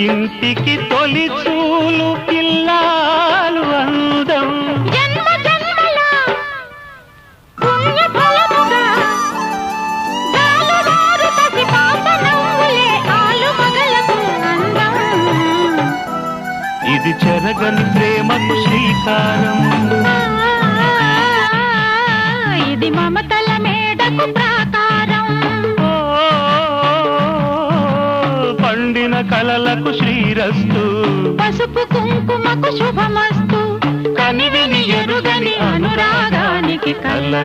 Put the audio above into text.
ఇంటికి తొలి చూలు పిల్లాలు అందం జన్మ జన్మల పుణ్య ఫలముగా జాలువారు పసి పాప నవ్వులే ఆలు మగలకు అందం. ఇది చెరగని ప్రేమకు శ్రీకారం, ఇది మమతల మేడకు ప్రాకారం. పండిన కలలకు శ్రీరస్తు, పసుపు కుంకుమకు శుభమస్తు. కనివిని ఎరుగని అనురాగానికి కల